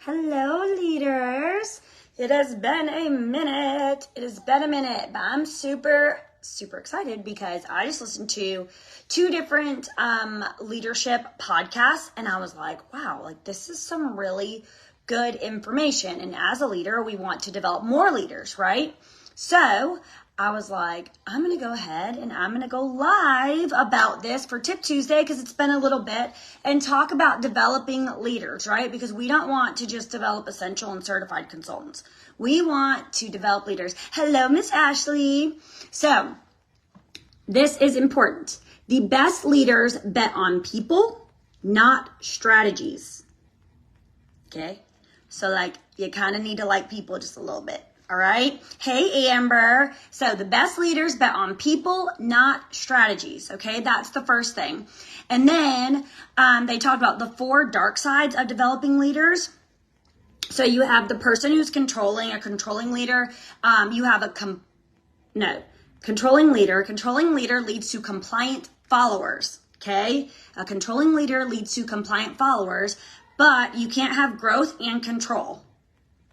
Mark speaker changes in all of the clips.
Speaker 1: Hello, leaders. It has been a minute. But I'm super excited because I just listened to two different leadership podcasts, and I was like, wow, like this is some really good information. And as a leader, we want to develop more leaders, right? So I was like, I'm going to go ahead and I'm going to go live about this for Tip Tuesday because it's been a little bit and talk about developing leaders, right? Because we don't want to just develop essential and certified consultants. We want to develop leaders. Hello, Miss Ashley. So this is important. The best leaders bet on people, not strategies. Okay? So like you kind of need to like people just a little bit. All right. Hey, Amber. So the best leaders bet on people, not strategies. Okay. That's the first thing. And then they talked about the 4 dark sides of developing leaders. So you have the person who's controlling, a controlling leader. You have controlling leader. Controlling leader leads to compliant followers. Okay. A controlling leader leads to compliant followers, but you can't have growth and control.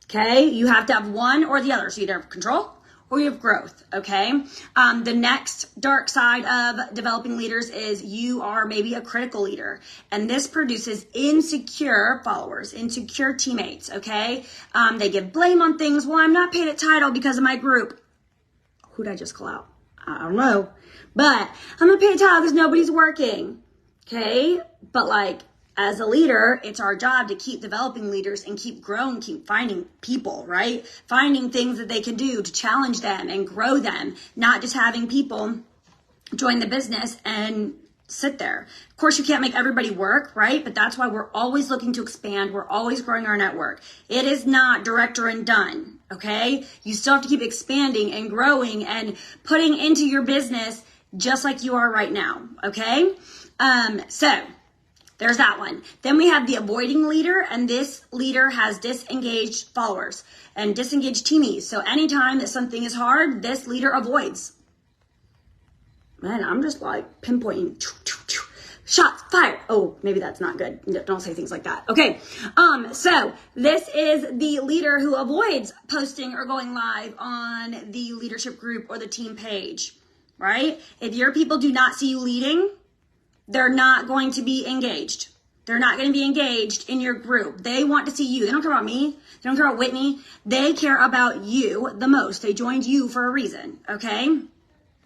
Speaker 1: Okay, you have to have one or the other. So you either have control or you have growth, okay? The next dark side of developing leaders is you are maybe a critical leader. And this produces insecure followers, insecure teammates, okay? They give blame on things. Well, I'm not paid at title because of my group. Who did I just call out? I don't know. But I'm not paid at title because nobody's working, okay? But like, as a leader, it's our job to keep developing leaders and keep growing, keep finding people, right? Finding things that they can do to challenge them and grow them, not just having people join the business and sit there. Of course, you can't make everybody work, right? But that's why we're always looking to expand. We're always growing our network. It is not director and done, okay? You still have to keep expanding and growing and putting into your business just like you are right now, okay? So there's that one. Then we have the avoiding leader, and this leader has disengaged followers and disengaged teamies. So anytime that something is hard, this leader avoids. Man, I'm just like pinpointing. Shots fired. Oh, maybe that's not good. Don't say things like that. Okay. So this is the leader who avoids posting or going live on the leadership group or the team page, right? If your people do not see you leading, they're not going to be engaged. They're not going to be engaged in your group. They want to see you. They don't care about me. They don't care about Whitney. They care about you the most. They joined you for a reason, okay?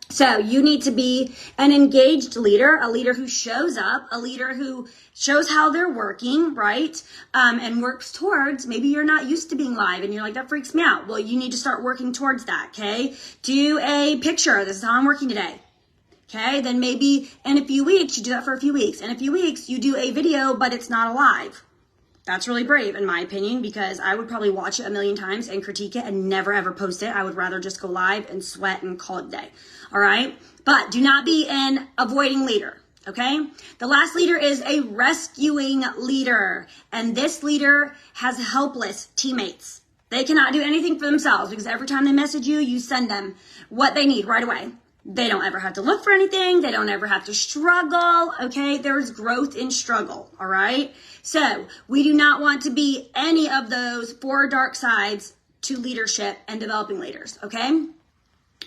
Speaker 1: So you need to be an engaged leader, a leader who shows up, a leader who shows how they're working, right? And works towards, maybe you're not used to being live and you're like, that freaks me out. Well, you need to start working towards that, okay? Do a picture. This is how I'm working today. Okay, then maybe in a few weeks, you do that for a few weeks. In a few weeks, you do a video, but it's not a live. That's really brave, in my opinion, because I would probably watch it a million times and critique it and never, ever post it. I would rather just go live and sweat and call it a day. All right, but do not be an avoiding leader. Okay, the last leader is a rescuing leader. And this leader has helpless teammates. They cannot do anything for themselves because every time they message you, you send them what they need right away. They don't ever have to look for anything. They don't ever have to struggle. Okay. There's growth in struggle. All right. So we do not want to be any of those 4 dark sides to leadership and developing leaders. Okay.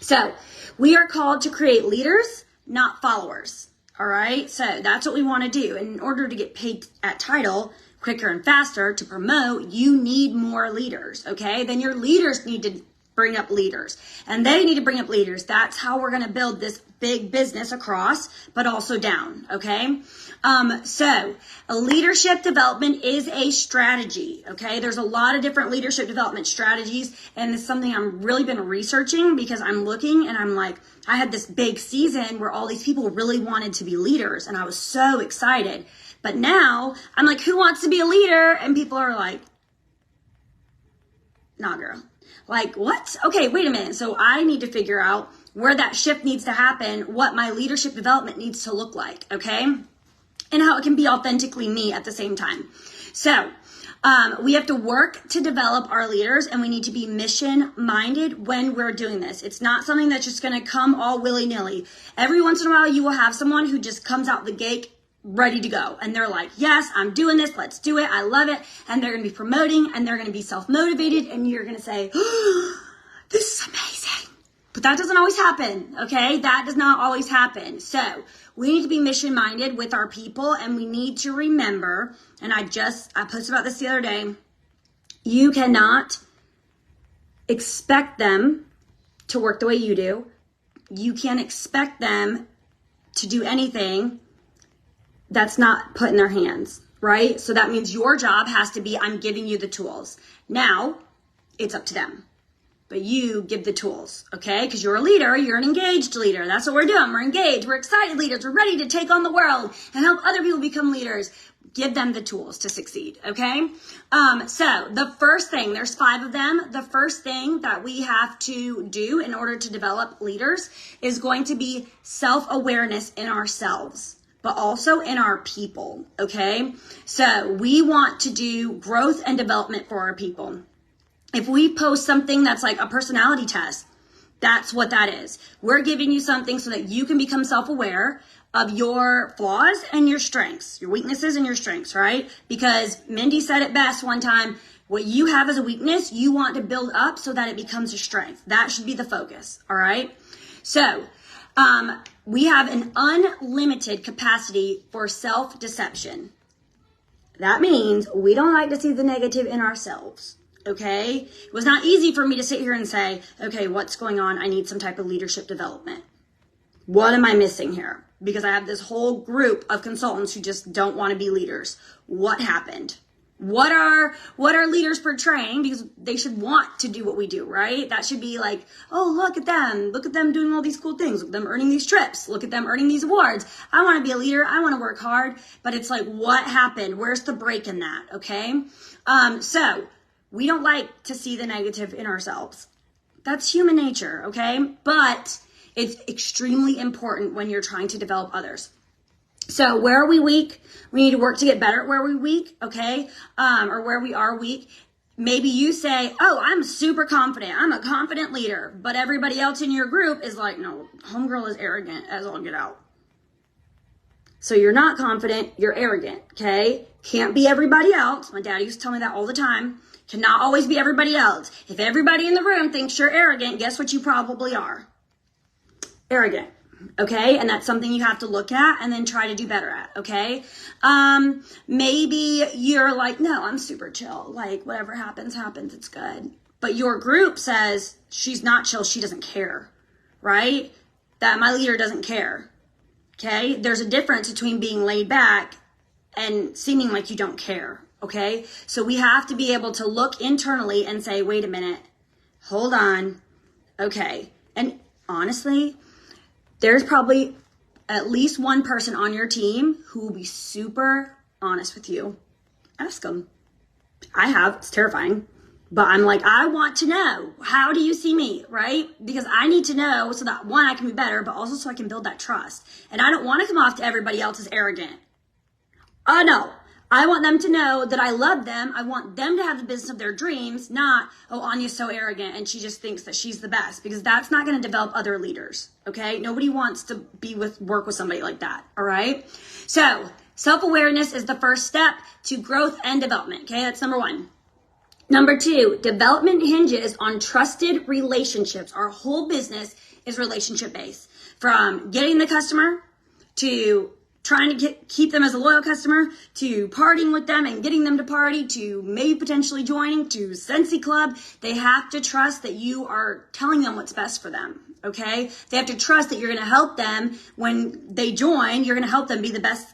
Speaker 1: So we are called to create leaders, not followers. All right. So that's what we want to do. And in order to get paid at title quicker and faster to promote, you need more leaders. Okay. Then your leaders need to bring up leaders and they need to bring up leaders. That's how we're going to build this big business across, but also down. Okay. So a leadership development is a strategy. Okay. There's a lot of different leadership development strategies. And it's something I'm really been researching because I'm looking and I'm like, I had this big season where all these people really wanted to be leaders and I was so excited. But now I'm like, who wants to be a leader? And people are like, nah, girl. Like, what? Okay, wait a minute. So I need to figure out where that shift needs to happen, what my leadership development needs to look like, okay? And how it can be authentically me at the same time. So we have to work to develop our leaders and we need to be mission-minded when we're doing this. It's not something that's just going to come all willy-nilly. Every once in a while, you will have someone who just comes out the gate ready to go. And they're like, yes, I'm doing this. Let's do it. I love it. And they're going to be promoting and they're going to be self-motivated. And you're going to say, oh, this is amazing. But that doesn't always happen. Okay. That does not always happen. So we need to be mission minded with our people. And we need to remember, and I posted about this the other day. You cannot expect them to work the way you do. You can't expect them to do anything that's not put in their hands, right? So that means your job has to be, I'm giving you the tools. Now, it's up to them. But you give the tools, okay? Because you're a leader, you're an engaged leader. That's what we're doing. We're engaged, we're excited leaders, we're ready to take on the world and help other people become leaders. Give them the tools to succeed, okay? So the first thing, there's 5 of them. The first thing that we have to do in order to develop leaders is going to be self-awareness in ourselves, but also in our people, okay? So we want to do growth and development for our people. If we post something that's like a personality test, that's what that is. We're giving you something so that you can become self-aware of your flaws and your strengths, your weaknesses and your strengths, right? Because Mindy said it best one time, what you have as a weakness, you want to build up so that it becomes a strength. That should be the focus, all right? So, we have an unlimited capacity for self-deception. That means we don't like to see the negative in ourselves, okay? It was not easy for me to sit here and say, okay, what's going on? I need some type of leadership development. What am I missing here? Because I have this whole group of consultants who just don't want to be leaders. What happened? What are leaders portraying? Because they should want to do what we do, right? That should be like, oh, look at them. Look at them doing all these cool things. Look at them earning these trips. Look at them earning these awards. I want to be a leader. I want to work hard. But it's like, what happened? Where's the break in that? Okay. So we don't like to see the negative in ourselves. That's human nature. Okay. But it's extremely important when you're trying to develop others. So where are we weak? We need to work to get better at where we're weak, okay? Or where we are weak. Maybe you say, oh, I'm super confident. I'm a confident leader. But everybody else in your group is like, no, homegirl is arrogant as all get out. So you're not confident, you're arrogant, okay? Can't be everybody else. My dad used to tell me that all the time. Cannot always be everybody else. If everybody in the room thinks you're arrogant, guess what you probably are? Arrogant, okay? And that's something you have to look at and then try to do better at, okay? Maybe you're like, no, I'm super chill. Like, whatever happens, happens. It's good. But your group says she's not chill. She doesn't care, right? That my leader doesn't care, okay? There's a difference between being laid back and seeming like you don't care, okay? So we have to be able to look internally and say, wait a minute, hold on, okay? And honestly, there's probably at least one person on your team who will be super honest with you. Ask them. I have. It's terrifying. But I'm like, I want to know. How do you see me, right? Because I need to know so that, one, I can be better, but also so I can build that trust. And I don't want to come off to everybody else as arrogant. No. I want them to know that I love them. I want them to have the business of their dreams, not, oh, Anya's so arrogant and she just thinks that she's the best, because that's not going to develop other leaders, okay? Nobody wants to work with somebody like that, all right? So self-awareness is the first step to growth and development, okay? That's number 1. Number 2, development hinges on trusted relationships. Our whole business is relationship-based. From getting the customer to trying to keep them as a loyal customer, to partying with them and getting them to party, to maybe potentially joining, to Sensi Club. They have to trust that you are telling them what's best for them, okay? They have to trust that you're going to help them when they join. You're going to help them be the best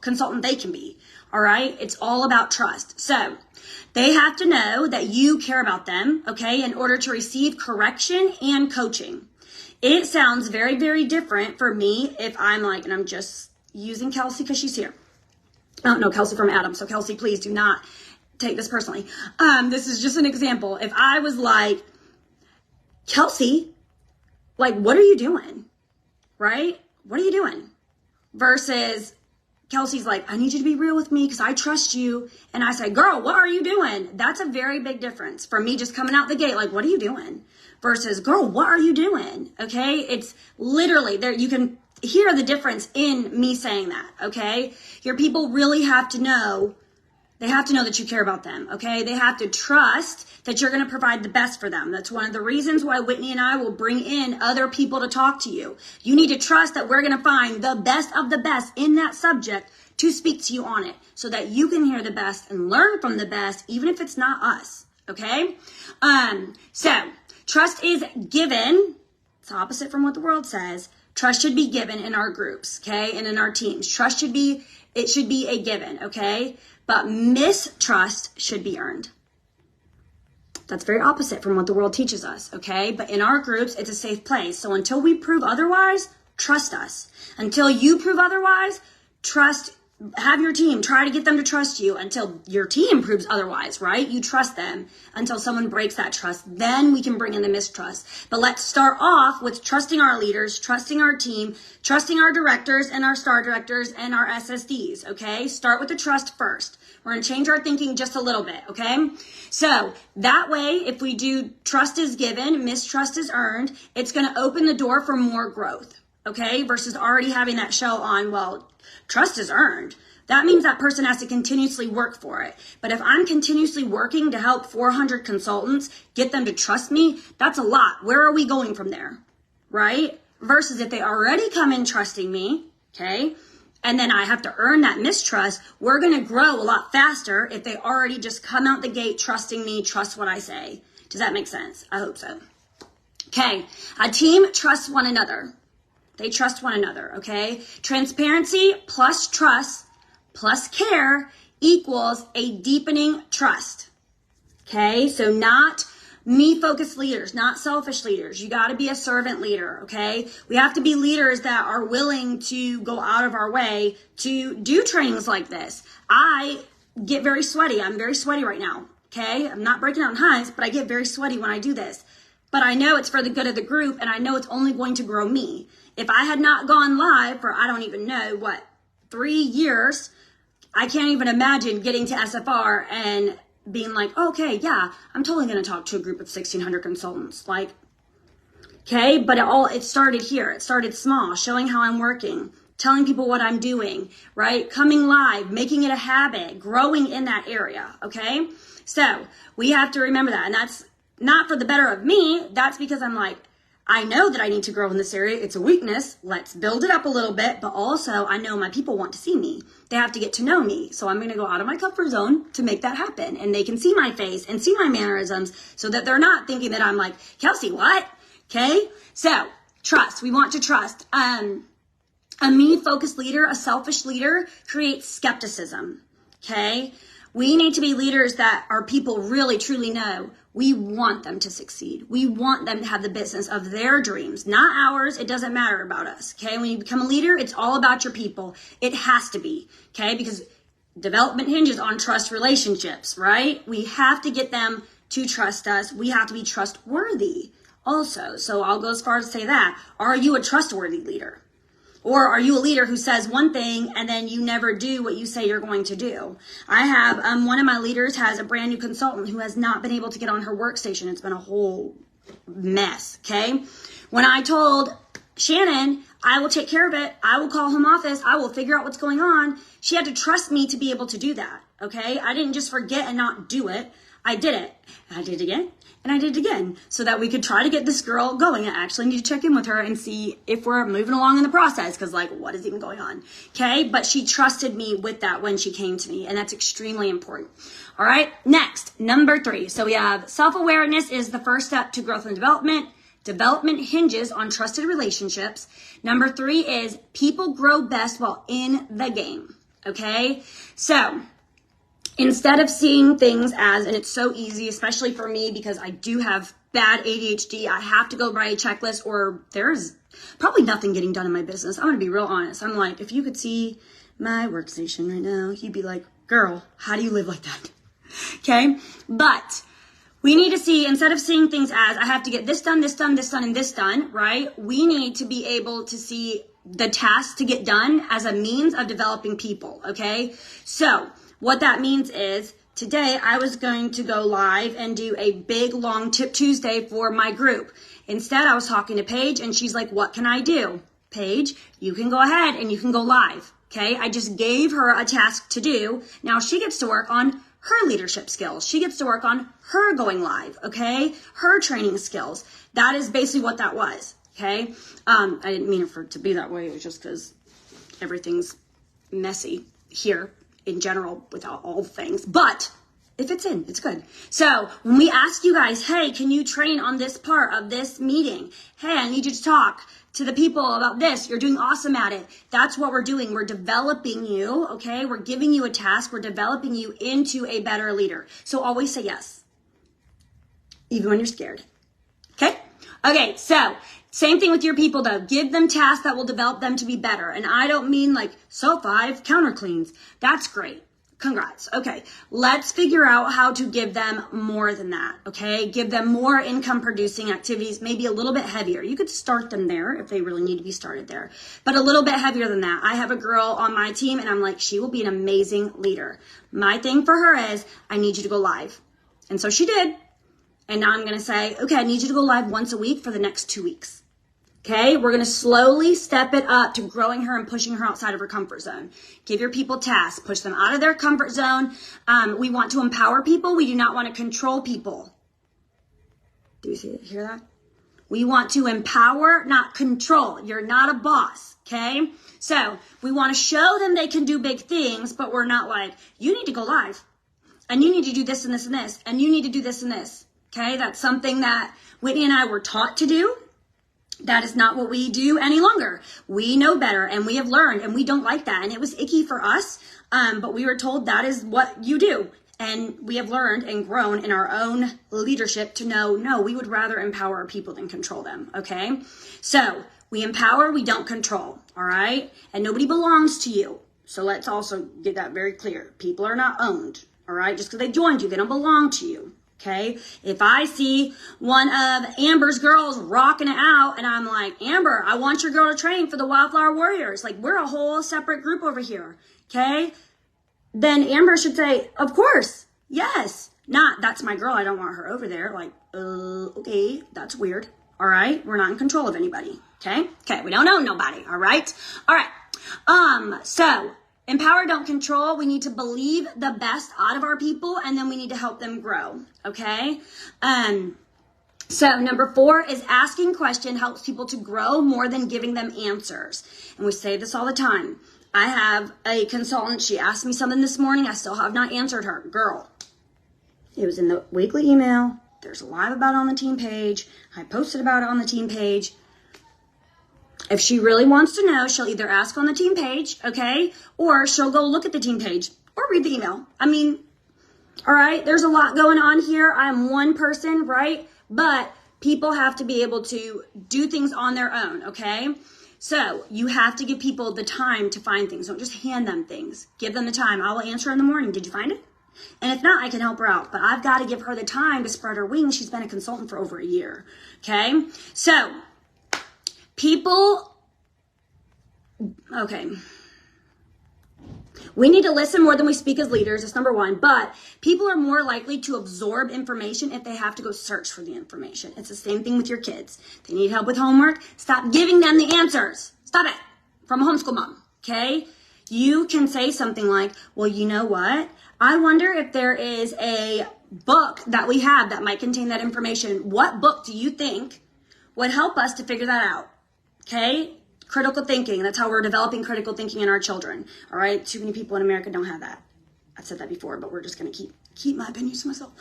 Speaker 1: consultant they can be, all right? It's all about trust. So they have to know that you care about them, okay, in order to receive correction and coaching. It sounds very, very different for me if I'm like, and I'm just using Kelsey because she's here. Oh, no, Kelsey from Adam. So Kelsey, please do not take this personally. This is just an example. If I was like, Kelsey, like, what are you doing? Right? What are you doing? Versus Kelsey's like, I need you to be real with me because I trust you. And I say, girl, what are you doing? That's a very big difference from me just coming out the gate. Like, what are you doing? Versus, girl, what are you doing? Okay. It's literally there. You can hear the difference in me saying that, okay? Your people really have to know, they have to know that you care about them, okay? They have to trust that you're going to provide the best for them. That's one of the reasons why Whitney and I will bring in other people to talk to you. You need to trust that we're going to find the best of the best in that subject to speak to you on it so that you can hear the best and learn from the best, even if it's not us, okay? So trust is given. It's opposite from what the world says. Trust should be given in our groups, okay? And in our teams. Trust should be a given, okay? But mistrust should be earned. That's very opposite from what the world teaches us, okay? But in our groups, it's a safe place. So until we prove otherwise, trust us. Until you prove otherwise, have your team try to get them to trust you until your team proves otherwise, right? You trust them until someone breaks that trust. Then we can bring in the mistrust. But let's start off with trusting our leaders, trusting our team, trusting our directors and our star directors and our SSDs, okay? Start with the trust first. We're going to change our thinking just a little bit, okay? So that way, if we do trust is given, mistrust is earned, it's going to open the door for more growth, okay? Versus already having that shell on, well, trust is earned. That means that person has to continuously work for it. But if I'm continuously working to help 400 consultants, get them to trust me, that's a lot. Where are we going from there, right? Versus if they already come in trusting me, okay, and then I have to earn that mistrust, we're going to grow a lot faster if they already just come out the gate trusting me, trust what I say. Does that make sense? I hope so. Okay, a team trusts one another. They trust one another, okay? Transparency plus trust plus care equals a deepening trust, okay? So not me-focused leaders, not selfish leaders. You got to be a servant leader, okay? We have to be leaders that are willing to go out of our way to do trainings like this. I get very sweaty. I'm very sweaty right now, okay? I'm not breaking out in hives, but I get very sweaty when I do this. But I know it's for the good of the group, and I know it's only going to grow me. If I had not gone live for, I don't even know, 3 years, I can't even imagine getting to SFR and being like, okay, yeah, I'm totally going to talk to a group of 1,600 consultants. Okay, but it started here. It started small, showing how I'm working, telling people what I'm doing, right? Coming live, making it a habit, growing in that area, okay? So we have to remember that. And that's not for the better of me. That's because I'm like, I know that I need to grow in this area. It's a weakness. Let's build it up a little bit. But also, I know my people want to see me. They have to get to know me. So I'm going to go out of my comfort zone to make that happen. And they can see my face and see my mannerisms so that they're not thinking that I'm like, Kelsey, what? Okay? So, trust. We want to trust. A me-focused leader, a selfish leader, creates skepticism. Okay? We need to be leaders that our people really, truly know. We want them to succeed. We want them to have the business of their dreams, not ours. It doesn't matter about us, okay? When you become a leader, it's all about your people. It has to be, okay? Because development hinges on trust relationships, right? We have to get them to trust us. We have to be trustworthy also. So I'll go as far as to say that. Are you a trustworthy leader? Or are you a leader who says one thing and then you never do what you say you're going to do? I have, one of my leaders has a brand new consultant who has not been able to get on her workstation. It's been a whole mess, okay? When I told Shannon, I will take care of it. I will call home office. I will figure out what's going on. She had to trust me to be able to do that, okay? I didn't just forget and not do it. I did it. And I did it again. And I did it again so that we could try to get this girl going. I actually need to check in with her and see if we're moving along in the process because, what is even going on? Okay, but she trusted me with that when she came to me, and that's extremely important. All right, next, number 3. So we have self-awareness is the first step to growth and development. Development hinges on trusted relationships. Number 3 is people grow best while in the game. Okay, so instead of seeing things as, and it's so easy, especially for me because I do have bad ADHD, I have to go by a checklist or there's probably nothing getting done in my business. I'm going to be real honest. I'm like, if you could see my workstation right now, you'd be like, girl, how do you live like that? Okay. But we need to see, instead of seeing things as I have to get this done, this done, this done, and this done, right? We need to be able to see the tasks to get done as a means of developing people. Okay. So what that means is today I was going to go live and do a big long Tip Tuesday for my group. Instead, I was talking to Paige and she's like, what can I do? page, you can go ahead and you can go live. Okay, I just gave her a task to do. Now she gets to work on her leadership skills. She gets to work on her going live, okay? Her training skills. That is basically what that was, okay? I didn't mean it for it to be that way. It was just because everything's messy here in general without all the things. But if it's in, it's good. So when we ask you guys, hey, can you train on this part of this meeting? Hey, I need you to talk to the people about this. You're doing awesome at it. That's what we're doing. We're developing you, okay? We're giving you a task. We're developing you into a better leader. So always say yes, even when you're scared, okay? Okay, so same thing with your people though. Give them tasks that will develop them to be better. And I don't mean like SO5 counter cleans. That's great. Congrats. Okay, let's figure out how to give them more than that, okay? Give them more income producing activities, maybe a little bit heavier. You could start them there if they really need to be started there, but a little bit heavier than that. I have a girl on my team and I'm like, she will be an amazing leader. My thing for her is, I need you to go live. And so she did. And now I'm going to say, okay, I need you to go live once a week for the next 2 weeks. Okay, we're going to slowly step it up to growing her and pushing her outside of her comfort zone. Give your people tasks, push them out of their comfort zone. We want to empower people. We do not want to control people. Do you hear that? We want to empower, not control. You're not a boss, okay? So we want to show them they can do big things, but we're not like, you need to go live, and you need to do this and this and this, and you need to do this and this, okay? That's something that Whitney and I were taught to do. That is not what we do any longer. We know better and we have learned and we don't like that. And it was icky for us, but we were told that is what you do. And we have learned and grown in our own leadership to know, no, we would rather empower our people than control them, okay? So we empower, we don't control, all right? And nobody belongs to you. So let's also get that very clear. People are not owned, all right? Just because they joined you, they don't belong to you. Okay, if I see one of Amber's girls rocking it out and I'm like, Amber, I want your girl to train for the Wildflower Warriors. Like, we're a whole separate group over here. Okay, then Amber should say, of course, yes. Not, that's my girl, I don't want her over there. Like, okay, that's weird. All right, we're not in control of anybody. Okay, we don't own nobody. All right, so empower, don't control. We need to believe the best out of our people, and then we need to help them grow, okay? So number 4 is asking question helps people to grow more than giving them answers. And we say this all the time. I have a consultant. She asked me something this morning. I still have not answered her. Girl, it was in the weekly email. There's a live about it on the team page. I posted about it on the team page. If she really wants to know, she'll either ask on the team page, okay? Or she'll go look at the team page or read the email. I mean, all right, there's a lot going on here. I'm one person, right? But people have to be able to do things on their own, okay? So you have to give people the time to find things. Don't just hand them things. Give them the time. I will answer in the morning. Did you find it? And if not, I can help her out. But I've got to give her the time to spread her wings. She's been a consultant for over a year, okay? So people, okay. We need to listen more than we speak as leaders. That's number 1. But people are more likely to absorb information if they have to go search for the information. It's the same thing with your kids. They need help with homework. Stop giving them the answers. Stop it. From a homeschool mom, okay? You can say something like, well, you know what? I wonder if there is a book that we have that might contain that information. What book do you think would help us to figure that out? Okay? Critical thinking. That's how we're developing critical thinking in our children. All right? Too many people in America don't have that. I've said that before, but we're just going to keep my opinions to myself.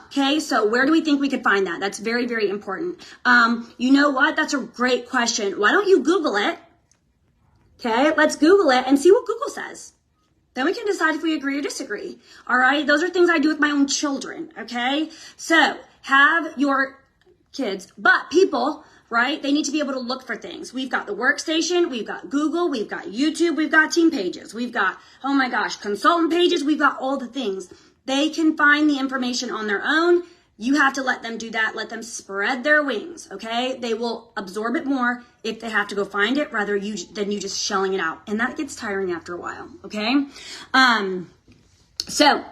Speaker 1: Okay, so where do we think we could find that? That's very, very important. You know what? That's a great question. Why don't you Google it? Okay, let's Google it and see what Google says. Then we can decide if we agree or disagree. All right, those are things I do with my own children. Okay, so have your kids, but people, right? They need to be able to look for things. We've got the workstation, we've got Google, we've got YouTube, we've got team pages, we've got, oh my gosh, consultant pages, we've got all the things. They can find the information on their own. You have to let them do that. Let them spread their wings, okay? They will absorb it more if they have to go find it rather than you just shelling it out. And that gets tiring after a while, okay? So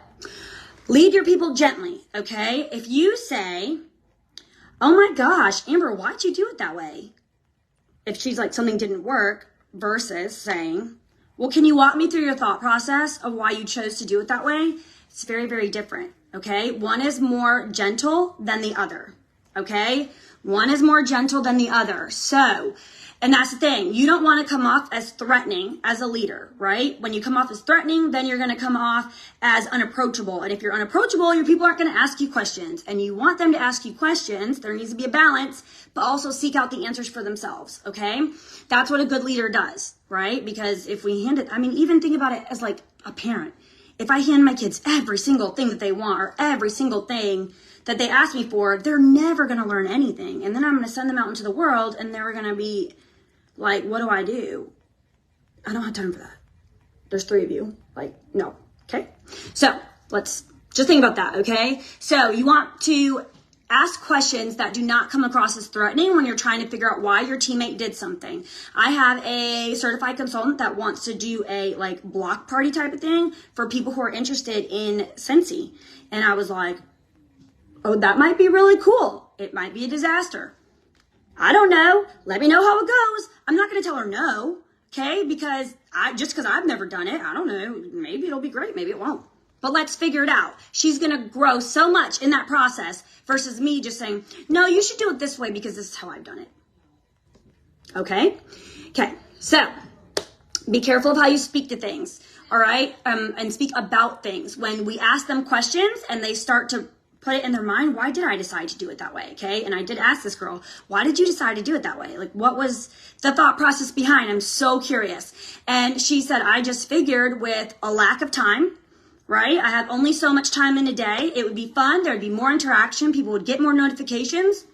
Speaker 1: lead your people gently, okay? If you say, oh my gosh, Amber, why'd you do it that way? if she's like something didn't work versus saying, well, can you walk me through your thought process of why you chose to do it that way? It's very, very different, okay? One is more gentle than the other, okay? One is more gentle than the other. So, and that's the thing. You don't want to come off as threatening as a leader, right? When you come off as threatening, then you're going to come off as unapproachable. And if you're unapproachable, your people aren't going to ask you questions. And you want them to ask you questions. There needs to be a balance, but also seek out the answers for themselves, okay? That's what a good leader does, right? Because if we hand it, I mean, even think about it as like a parent. If I hand my kids every single thing that they want or every single thing that they ask me for, they're never going to learn anything. And then I'm going to send them out into the world and they're going to be like, what do? I don't have time for that. There's 3 of you. Like, no. Okay. So let's just think about that. Okay. So you want to ask questions that do not come across as threatening when you're trying to figure out why your teammate did something. I have a certified consultant that wants to do a like block party type of thing for people who are interested in Scentsy. And I was like, oh, that might be really cool. It might be a disaster. I don't know. Let me know how it goes. I'm not going to tell her no, okay? Because just because I've never done it, I don't know. Maybe it'll be great. Maybe it won't. But let's figure it out. She's going to grow so much in that process versus me just saying, no, you should do it this way because this is how I've done it. Okay? Okay. So be careful of how you speak to things, all right? And speak about things. When we ask them questions and they start to put it in their mind, why did I decide to do it that way? Okay. And I did ask this girl, why did you decide to do it that way? Like, what was the thought process behind? I'm so curious. And she said, I just figured with a lack of time, right? I have only so much time in a day. It would be fun. There'd be more interaction. People would get more notifications.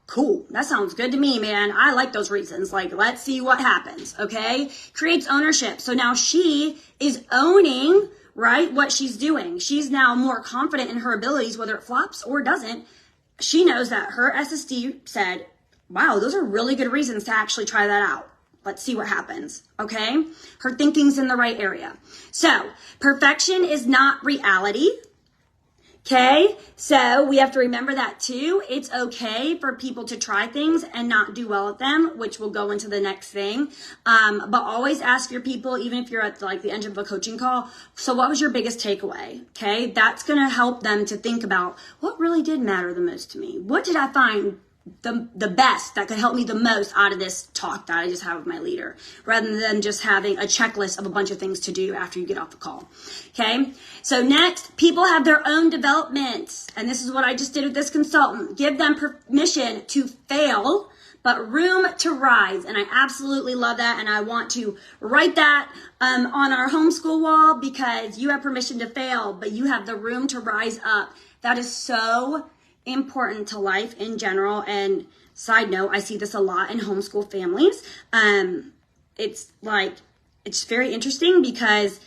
Speaker 1: Cool. That sounds good to me, man. I like those reasons. Like, let's see what happens. Okay. Creates ownership. So now she is owning, right, what she's doing. She's now more confident in her abilities, whether it flops or doesn't. She knows that her SSD said, wow, those are really good reasons to actually try that out. Let's see what happens, okay? Her thinking's in the right area. So, perfection is not reality. Okay, so we have to remember that too. It's okay for people to try things and not do well at them, which will go into the next thing. But always ask your people, even if you're at like the end of a coaching call, so what was your biggest takeaway? Okay, that's going to help them to think about what really did matter the most to me. What did I find the best that could help me the most out of this talk that I just had with my leader, rather than just having a checklist of a bunch of things to do after you get off the call. Okay. So next, people have their own development. And this is what I just did with this consultant. Give them permission to fail, but room to rise. And I absolutely love that. And I want to write that on our homeschool wall, because you have permission to fail, but you have the room to rise up. That is so important to life in general. And side note, I see this a lot in homeschool families. It's very interesting, because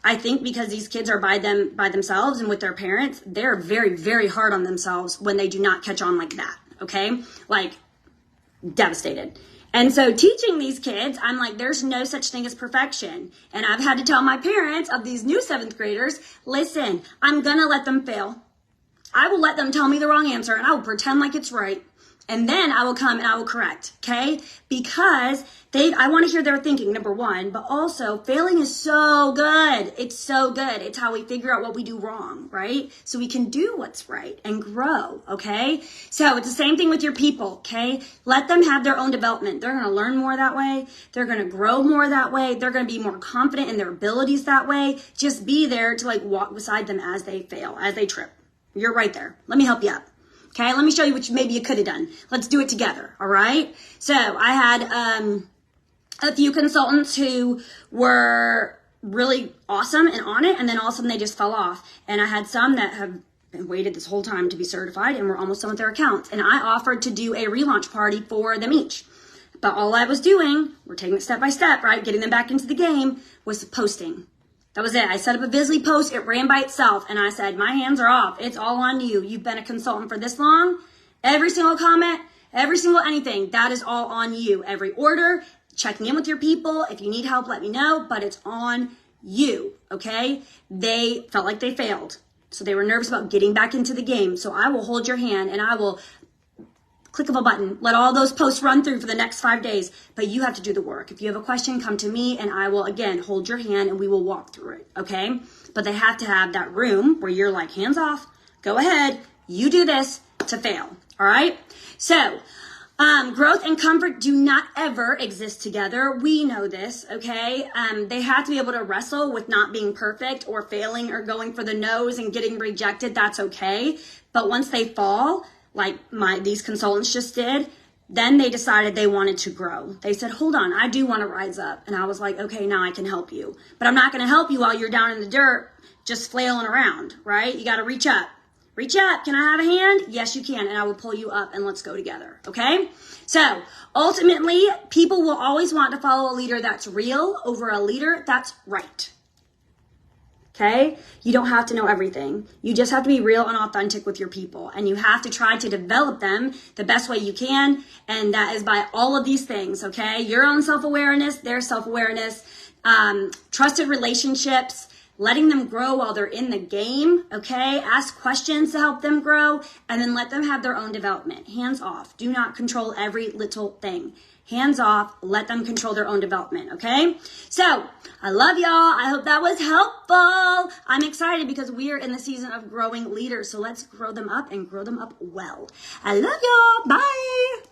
Speaker 1: I think because these kids are by themselves and with their parents, they're very, very hard on themselves when they do not catch on like that. Okay. Like, devastated. And so teaching these kids, I'm like, there's no such thing as perfection. And I've had to tell my parents of these new 7th graders, listen, I'm going to let them fail. I will let them tell me the wrong answer and I will pretend like it's right. And then I will come and I will correct, okay? Because I want to hear their thinking, number one, but also failing is so good. It's so good. It's how we figure out what we do wrong, right? So we can do what's right and grow, okay? So it's the same thing with your people, okay? Let them have their own development. They're going to learn more that way. They're going to grow more that way. They're going to be more confident in their abilities that way. Just be there to like walk beside them as they fail, as they trip. You're right there. Let me help you up. Okay, let me show you what maybe you could have done. Let's do it together, all right? So I had a few consultants who were really awesome and on it, and then all of a sudden they just fell off. And I had some that have been waited this whole time to be certified and were almost done with their accounts. And I offered to do a relaunch party for them each. But all I was doing, we're taking it step by step, right? Getting them back into the game, was posting. That was it. I set up a Vizly post. It ran by itself. And I said, my hands are off. It's all on you. You've been a consultant for this long. Every single comment, every single anything, that is all on you. Every order, checking in with your people. If you need help, let me know. But it's on you, okay? They felt like they failed. So they were nervous about getting back into the game. So I will hold your hand and I will click of a button. Let all those posts run through for the next 5 days, but you have to do the work. If you have a question, come to me and I will, again, hold your hand and we will walk through it, okay? But they have to have that room where you're like, hands off, go ahead, you do this to fail, all right? So, growth and comfort do not ever exist together. We know this, okay? They have to be able to wrestle with not being perfect or failing or going for the nose and getting rejected. That's okay. But once they fall, like these consultants just did, then they decided they wanted to grow. They said, hold on, I do want to rise up. And I was like, okay, now I can help you. But I'm not going to help you while you're down in the dirt just flailing around, right? You got to reach up. Reach up. Can I have a hand? Yes, you can. And I will pull you up and let's go together. Okay? So ultimately, people will always want to follow a leader that's real over a leader that's right. Okay? You don't have to know everything. You just have to be real and authentic with your people. And you have to try to develop them the best way you can. And that is by all of these things. Okay? Your own self-awareness, their self-awareness, trusted relationships, letting them grow while they're in the game, okay? Ask questions to help them grow, and then let them have their own development. Hands off. Do not control every little thing. Hands off. Let them control their own development, okay? So, I love y'all. I hope that was helpful. I'm excited because we are in the season of growing leaders, so let's grow them up and grow them up well. I love y'all. Bye.